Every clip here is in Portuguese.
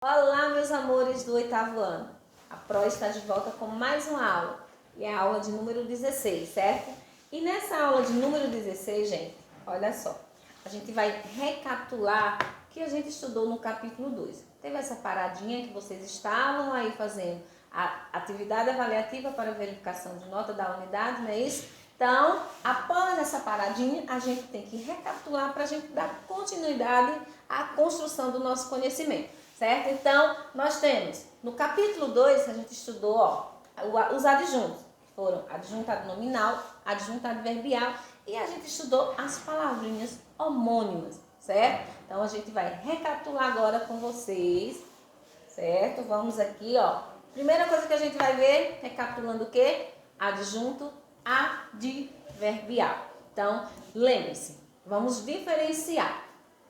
Olá, meus amores do 8º ano. A Pro está de volta com mais uma aula. E é a aula de número 16, certo? E nessa aula de número 16, gente, olha só. A gente vai recapitular o que a gente estudou no capítulo 2. Teve essa paradinha que vocês estavam aí fazendo a atividade avaliativa para verificação de nota da unidade, não é isso? Então, após essa paradinha, a gente tem que recapitular para a gente dar continuidade à construção do nosso conhecimento, certo? Então, nós temos, no capítulo 2, a gente estudou os adjuntos, que foram adjuntado nominal, adjunto adverbial, e a gente estudou as palavrinhas homônimas, certo? Então, a gente vai recapitular agora com vocês, certo? Vamos aqui, Primeira coisa que a gente vai ver, recapitulando o quê? Adjunto adverbial. Então, lembre-se, vamos diferenciar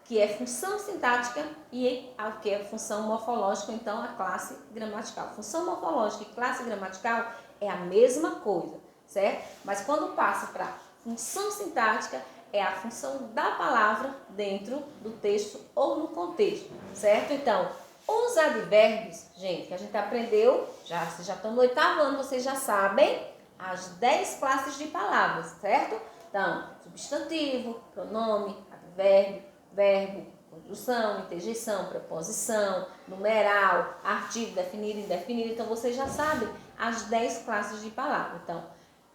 que é função sintática e o que é função morfológica, então a classe gramatical. Função morfológica e classe gramatical é a mesma coisa, certo? Mas quando passa para função sintática, é a função da palavra dentro do texto ou no contexto, certo? Então, os advérbios, gente, que a gente aprendeu, vocês já estão no 8º ano, vocês já sabem as 10 classes de palavras, certo? Então, substantivo, pronome, advérbio, verbo, conjunção, interjeição, preposição, numeral, artigo, definido, indefinido. Então, vocês já sabem as 10 classes de palavras. Então,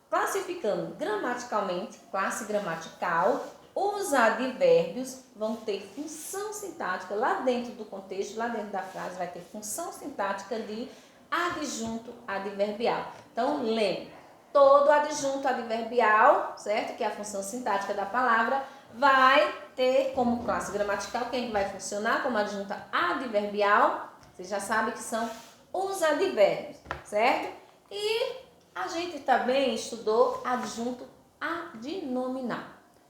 classificando gramaticalmente, classe gramatical, os advérbios vão ter função sintática lá dentro do contexto, lá dentro da frase vai ter função sintática de adjunto adverbial. Então, lembre, todo adjunto adverbial, certo? Que é a função sintática da palavra, vai ter como classe gramatical quem vai funcionar como adjunta adverbial. Vocês já sabem que são os advérbios, certo? E a gente também estudou adjunto adnominal.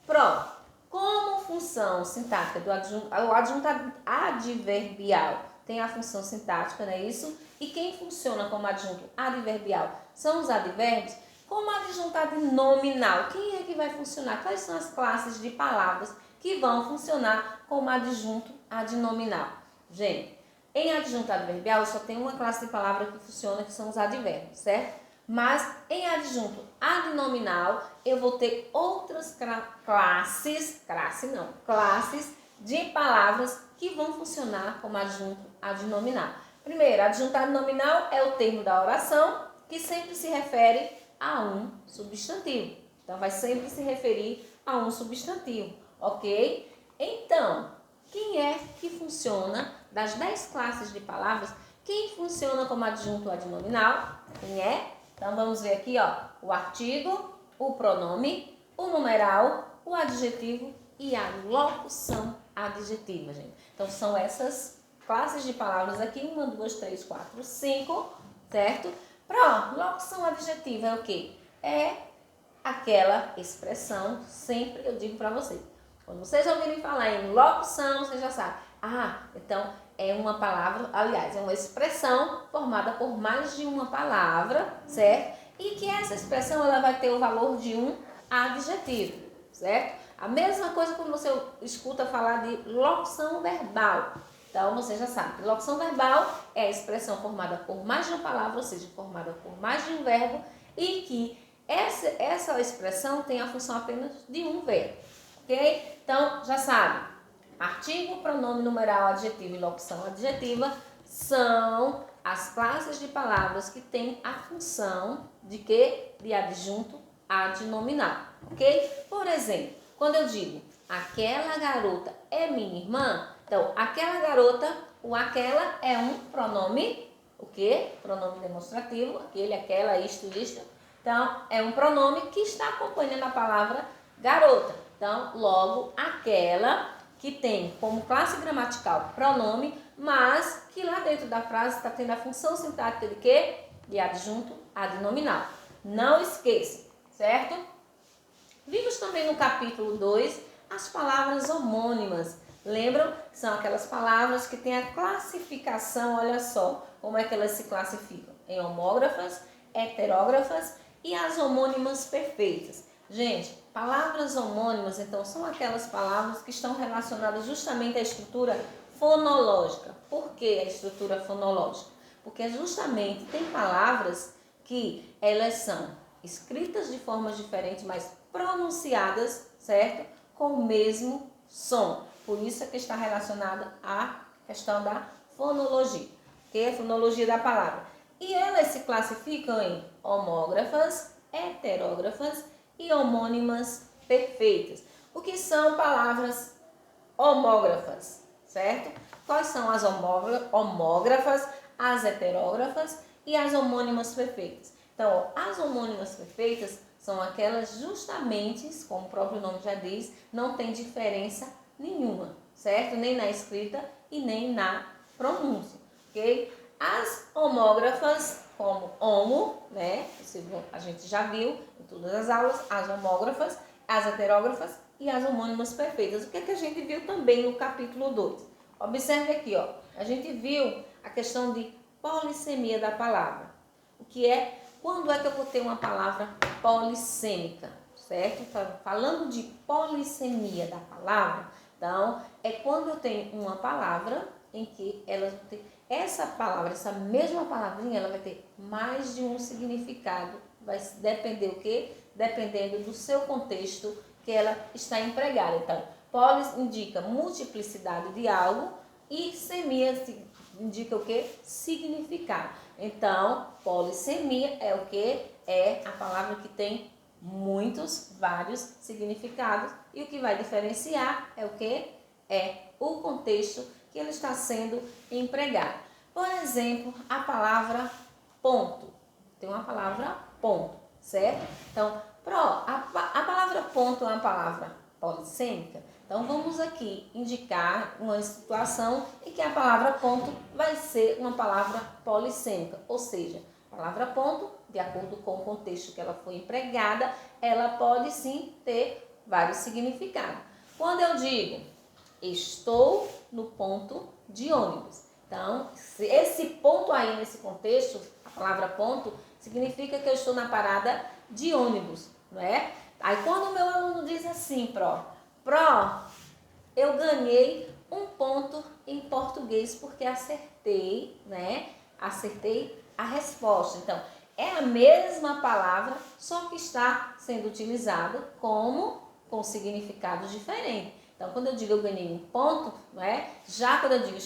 Pronto. Como função sintática do adjunto, o adjunto adverbial tem a função sintática, não é isso? E quem funciona como adjunto adverbial são os advérbios. Como adjunto adnominal, quem é que vai funcionar? Quais são as classes de palavras que vão funcionar como adjunto adnominal? Gente, em adjunto adverbial só tem uma classe de palavra que funciona, que são os advérbios, certo? Mas em adjunto adnominal eu vou ter outras classes de palavras que vão funcionar como adjunto adnominal. Primeiro, adjunto adnominal é o termo da oração que sempre se refere a um substantivo. Então, vai sempre se referir a um substantivo, ok? Então, quem é que funciona das 10 classes de palavras? Quem funciona como adjunto adnominal? Quem é? Então, vamos ver aqui, o artigo, o pronome, o numeral, o adjetivo e a locução adjetiva, gente. Então, são essas classes de palavras aqui, 1, 2, 3, 4, 5, certo? Pronto, locução adjetiva é o quê? É aquela expressão, sempre eu digo para vocês. Quando vocês ouvirem falar em locução, vocês já sabem. Então é uma palavra, aliás, é uma expressão formada por mais de uma palavra, certo? E que essa expressão ela vai ter o valor de um adjetivo, certo? A mesma coisa quando você escuta falar de locução verbal. Então, você já sabe que locução verbal é a expressão formada por mais de uma palavra, ou seja, formada por mais de um verbo, e que essa expressão tem a função apenas de um verbo, ok? Então, já sabe, artigo, pronome, numeral, adjetivo e locução adjetiva são as classes de palavras que têm a função de quê? De adjunto adnominal, ok? Por exemplo, quando eu digo, aquela garota é minha irmã, então, aquela garota, o aquela é um pronome, o quê? Pronome demonstrativo, aquele, aquela, isto. Então, é um pronome que está acompanhando a palavra garota. Então, logo, aquela que tem como classe gramatical pronome, mas que lá dentro da frase está tendo a função sintática de quê? De adjunto adnominal. Não esqueça, certo? Vimos também no capítulo 2 as palavras homônimas. Lembram? São aquelas palavras que têm a classificação, olha só, como é que elas se classificam? Em homógrafas, heterógrafas e as homônimas perfeitas. Gente, palavras homônimas, então, são aquelas palavras que estão relacionadas justamente à estrutura fonológica. Por que a estrutura fonológica? Porque justamente tem palavras que elas são escritas de formas diferentes, mas pronunciadas, certo? Com o mesmo som. Por isso é que está relacionada à questão da fonologia, que é a fonologia da palavra. E elas se classificam em homógrafas, heterógrafas e homônimas perfeitas. O que são palavras homógrafas, certo? Quais são as homógrafas, as heterógrafas e as homônimas perfeitas? Então, as homônimas perfeitas são aquelas justamente, como o próprio nome já diz, não tem diferença nenhuma, certo? Nem na escrita e nem na pronúncia, ok? As homógrafas, como homo, né? A gente já viu em todas as aulas, as homógrafas, as heterógrafas e as homônimas perfeitas. O que é que a gente viu também no capítulo 2? Observe aqui, ó. A gente viu a questão de polissemia da palavra. O que é? Quando é que eu vou ter uma palavra polissêmica, certo? Então, falando de polissemia da palavra, então, é quando eu tenho uma palavra em que ela tem essa palavra, essa mesma palavrinha, ela vai ter mais de um significado. Vai depender o quê? Dependendo do seu contexto que ela está empregada. Então, polis indica multiplicidade de algo e semia indica o quê? Significado. Então, polissemia é o quê? É a palavra que tem vários significados, e o que vai diferenciar é o quê? É o contexto que ele está sendo empregado. Por exemplo, a palavra ponto. Tem uma palavra ponto, certo? Então, a palavra ponto é uma palavra polissêmica. Então, vamos aqui indicar uma situação em que a palavra ponto vai ser uma palavra polissêmica, ou seja, a palavra ponto, de acordo com o contexto que ela foi empregada, ela pode sim ter vários significados. Quando eu digo estou no ponto de ônibus, então esse ponto aí nesse contexto, a palavra ponto, significa que eu estou na parada de ônibus, não é? Aí quando o meu aluno diz assim, eu ganhei um ponto em português porque acertei, né? Acertei a resposta. Então, é a mesma palavra, só que está sendo utilizada com significados diferentes. Então, quando eu digo eu ganhei um ponto, não é? Já quando eu digo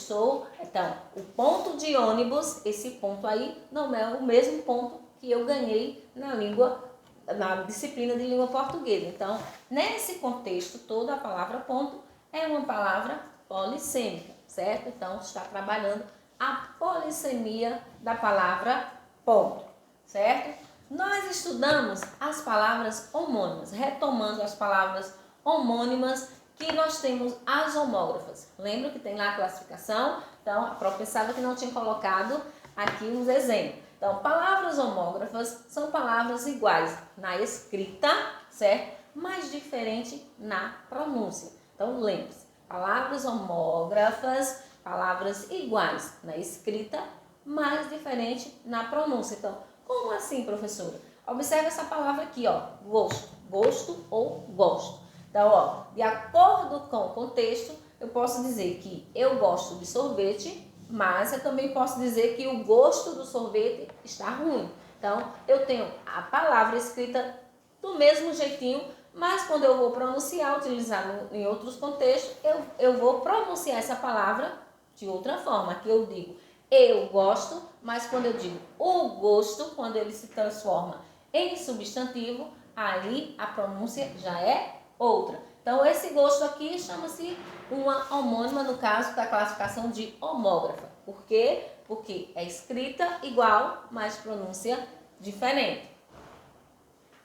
então, o ponto de ônibus, esse ponto aí não é o mesmo ponto que eu ganhei na disciplina de língua portuguesa. Então, nesse contexto todo, a palavra ponto é uma palavra polissêmica, certo? Então, está trabalhando a polissemia da palavra ponto, certo? Nós estudamos as palavras homônimas, retomando as palavras homônimas, que nós temos as homógrafas. Lembra que tem lá a classificação? Então, a própria pensava que não tinha colocado aqui uns exemplos. Então, palavras homógrafas são palavras iguais na escrita, certo? Mas diferente na pronúncia. Então, lembre-se, palavras homógrafas, palavras iguais na escrita, mas diferente na pronúncia. Então, como assim, professora? Observe essa palavra aqui, ó, gosto, gosto ou gosto. Então, ó, de acordo com o contexto, eu posso dizer que eu gosto de sorvete, mas eu também posso dizer que o gosto do sorvete está ruim. Então, eu tenho a palavra escrita do mesmo jeitinho, mas quando eu vou pronunciar, utilizar em outros contextos, eu vou pronunciar essa palavra de outra forma. Aqui eu digo eu gosto, mas quando eu digo o gosto, quando ele se transforma em substantivo, aí a pronúncia já é outra. Então, esse gosto aqui chama-se uma homônima, no caso da classificação de homógrafa. Por quê? Porque é escrita igual, mas pronúncia diferente.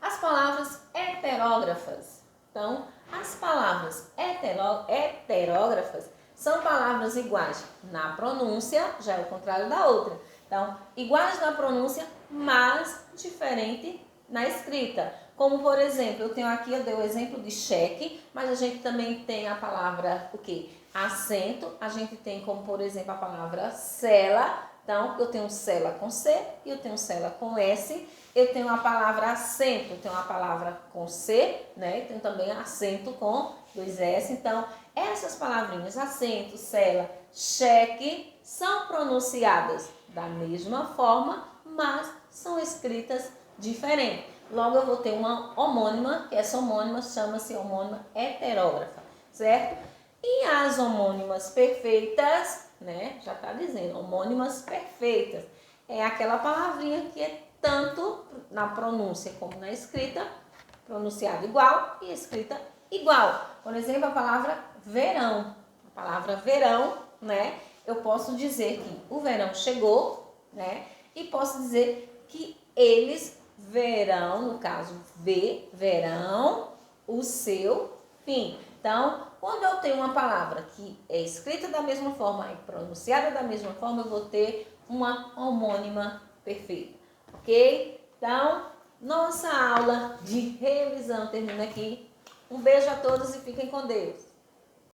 As palavras heterógrafas. Então, as palavras heterógrafas são palavras iguais na pronúncia, já é o contrário da outra. Então, iguais na pronúncia, mas diferente na escrita. Como, por exemplo, eu dei o exemplo de cheque, mas a gente também tem a palavra, o quê? Assento. A gente tem como, por exemplo, a palavra cela Então, eu tenho célula com C e eu tenho célula com S. Eu tenho a palavra acento, eu tenho a palavra com C, né? E tenho também acento com 2 S. Então, essas palavrinhas, acento, célula, cheque, são pronunciadas da mesma forma, mas são escritas diferentes. Logo, eu vou ter uma homônima, que essa homônima chama-se homônima heterógrafa, certo? E as homônimas perfeitas, né? Já está dizendo, homônimas perfeitas. É aquela palavrinha que é tanto na pronúncia como na escrita, pronunciada igual e escrita igual. Por exemplo, a palavra verão. A palavra verão, né? Eu posso dizer que o verão chegou, né? E posso dizer que eles verão, no caso, verão o seu fim. Então, quando eu tenho uma palavra que é escrita da mesma forma e pronunciada da mesma forma, eu vou ter uma homônima perfeita, ok? Então, nossa aula de revisão termina aqui. Um beijo a todos e fiquem com Deus.